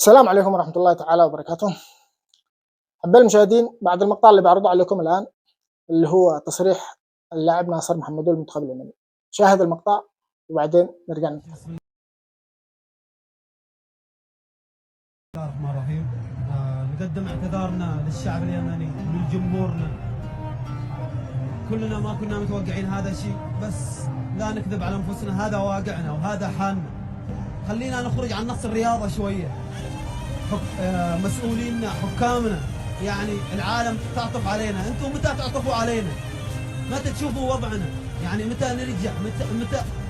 السلام عليكم ورحمة الله تعالى وبركاته. أحباء المشاهدين، بعد المقطع اللي بعرضه عليكم الآن اللي هو تصريح اللاعب ناصر محمدول المنتخب اليمني، شاهد المقطع وبعدين نرجع نتكلم. بسم الله الرحمن الرحيم. نقدم اعتذارنا للشعب اليمني ولجمهورنا. كلنا ما كنا متوقعين هذا الشيء، بس لا نكذب على انفسنا، هذا واقعنا وهذا حالنا. خلينا نخرج عن نص الرياضه شويه. مسؤولينا، حكامنا، يعني العالم تعطف علينا. انتم متى تعطفوا علينا؟ متى تشوفوا وضعنا؟ يعني متى نرجع؟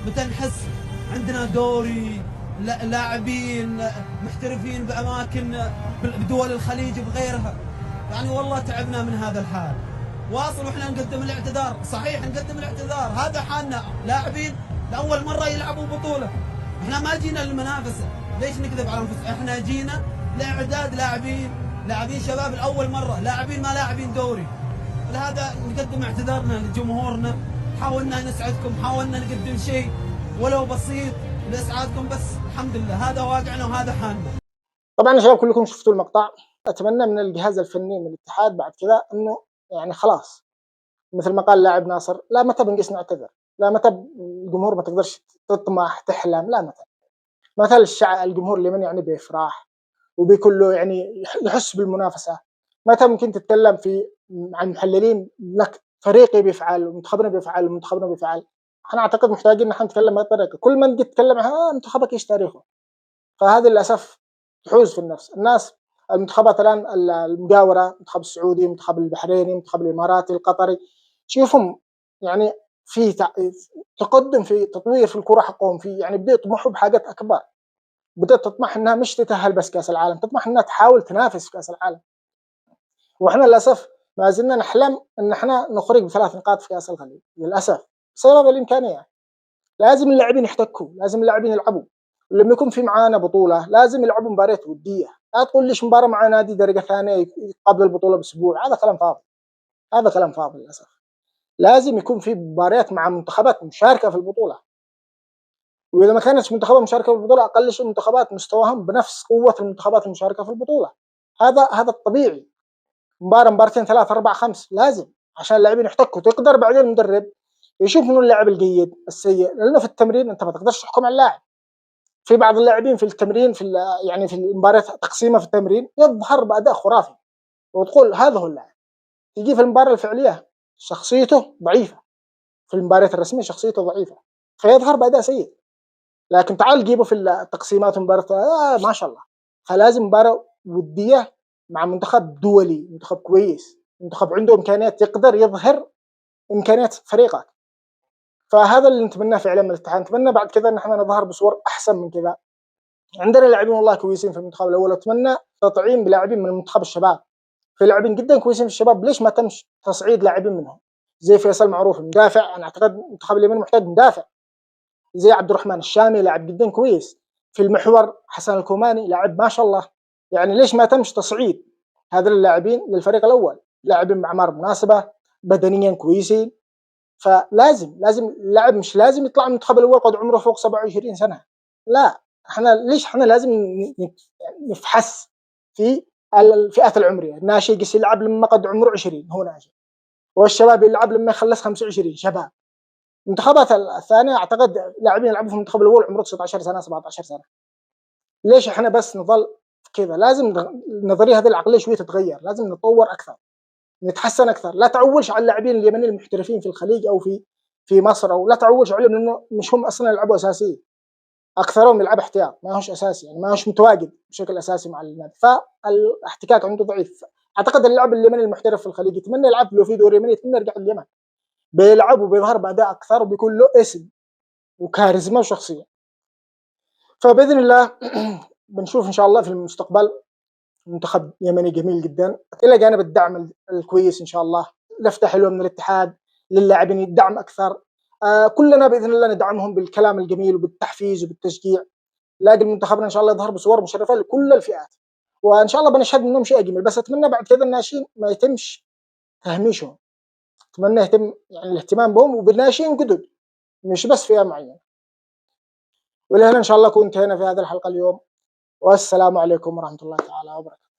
متى نحس عندنا دوري، لاعبين محترفين باماكن بدول الخليج وبغيرها؟ يعني والله تعبنا من هذا الحال. واصل واحنا نقدم الاعتذار، صحيح نقدم الاعتذار، هذا حالنا. لاعبين لاول مره يلعبوا بطوله، احنا ما جينا للمنافسه، ليش نكذب على انفسنا؟ احنا جينا لاعداد لاعبين شباب لاول مره، لاعبين ما لاعبين دوري. لهذا نقدم اعتذارنا لجمهورنا. حاولنا نسعدكم، حاولنا نقدم شيء ولو بسيط لاسعادكم، بس الحمد لله هذا واقعنا وهذا حالنا. طبعا يا شباب كلكم شفتوا المقطع. اتمنى من الجهاز الفني من الاتحاد بعد كذا انه يعني خلاص، مثل ما قال اللاعب ناصر، لا متى بنقيس نعتذر، لا متى الجمهور ما تقدرش تطمح تحلم، لا متى مثل الجمهور اليمني يعني بيفرح وبيكون له يعني يحس بالمنافسه. متى ممكن تتكلم عن محللين لك فريقي بيفعل ومنتخبنا بيفعل ومنتخبنا بيفعل؟ انا اعتقد محتاجين نحن نتكلم بهالطريقه، كل ما نجي تتكلم عن منتخبك ايش تاريخه. فهذا للاسف تحوز في الناس المنتخبات الان المجاوره، المنتخب السعودي، المنتخب البحريني، المنتخب الاماراتي، القطري، تشوفهم يعني في تقدم في تطوير في الكره حقهم، في يعني بدأوا يطمحوا بحاجات اكبر، بدأت تطمح انها مش تتأهل بس كاس العالم، تطمح انها تحاول تنافس في كاس العالم. واحنا للاسف ما زلنا نحلم ان احنا نخرج ب3 نقاط في كاس الخليج للاسف بسبب الامكانيه. لازم اللاعبين يحتكوا، لازم اللاعبين يلعبوا. لما يكون في معانا بطوله لازم يلعبوا مباريات وديه. لا تقول ليش مباراه مع نادي درجه ثانيه قبل البطوله باسبوع، هذا كلام فاضي، هذا كلام فاضي للاسف. لازم يكون في مباريات مع منتخبات مشاركه في البطوله، واذا ما كانت منتخبات مشاركه في البطوله اقل شيء منتخبات مستواهم بنفس قوه المنتخبات المشاركه في البطوله. هذا الطبيعي. مباراه مبارتين 3 4 5 لازم، عشان اللاعبين يحتكوا، تقدر بعدين المدرب يشوف منو اللاعب الجيد السيء. لانه في التمرين انت ما تقدرش تحكم على اللاعب. في بعض اللاعبين في التمرين يعني في المباريات تقسيمه في التمرين يظهر باداء خرافي وتقول هذا هو اللاعب. تجي في المباراه الفعليه شخصيته ضعيفه، في المباريات الرسميه شخصيته ضعيفه فيظهر باداء سيء. لكن تعال جيبه في التقسيمات مباراه ما شاء الله. فلازم مباراه وديه مع منتخب دولي، منتخب كويس، منتخب عنده امكانيات يقدر يظهر امكانيات فريقك. فهذا اللي نتمناه فعلا من الاتحاد. نتمنى بعد كذا ان احنا نظهر بصور احسن من كذا. عندنا لاعبين والله كويسين في المنتخب الاول، اتمنى تطعيم بلاعبين من منتخب الشباب. في لاعبين جدا كويسين في الشباب، ليش ما تمش تصعيد لاعبين منهم؟ زي فيصل معروف مدافع، انا اعتقد المنتخب اليمني محتاج مدافع. زي عبد الرحمن الشامي لاعب جدا كويس. في المحور حسن الكوماني لاعب ما شاء الله. يعني ليش ما تمش تصعيد هذا اللاعبين للفريق الاول؟ لاعبين باعمار مناسبه، بدنيا كويسين. فلازم اللاعب مش لازم يطلع من المنتخب الاول قد عمره فوق 27 سنه. لا، احنا لازم نفحص في الفئات العمريه. الناشئ يقيس يلعب لما قد عمره 20 هو ناشئ، والشباب يلعب لما يخلص 25 شباب. المنتخبات الثانيه اعتقد لاعبين يلعبوا في المنتخب الاول عمره 16 سنه 17 سنه. ليش احنا بس نظل كذا؟ لازم النظريه هذه العقليه شويه تتغير، لازم نتطور اكثر، نتحسن اكثر. لا تعولش على اللاعبين اليمنيين المحترفين في الخليج او في مصر، او لا تعولش عليهم لانه مش هم اصلا يلعبوا اساسي. اكثرهم يلعب احتياط، ما هوش اساسي، يعني ما هوش متواجد بشكل اساسي مع النادي، فالاحتكاك عنده ضعيف. اعتقد اللاعب اليمني المحترف في الخليج يتمنى يلعب، لو في دوري يمني يتمنى يرجع اليمن، بيلعب وبيظهر باداء اكثر وبيكون له اسم وكاريزما وشخصيه. فباذن الله بنشوف ان شاء الله في المستقبل منتخب يمني جميل جدا، الى جانب الدعم الكويس ان شاء الله. لفته حلوه من الاتحاد للاعبين، الدعم اكثر. كلنا باذن الله ندعمهم بالكلام الجميل وبالتحفيز وبالتشجيع. لاقي منتخبنا ان شاء الله يظهر بصور مشرفه لكل الفئات، وان شاء الله بنشهد منهم شيء جميل. بس اتمنى بعد كذا الناشئين ما يتمش تهميشهم، اتمنى يتم يعني الاهتمام بهم وبالناشئين جدد، مش بس فئه معينه. ولهنا ان شاء الله كنت هنا في هذه الحلقه اليوم. والسلام عليكم ورحمة الله تعالى وبركاته.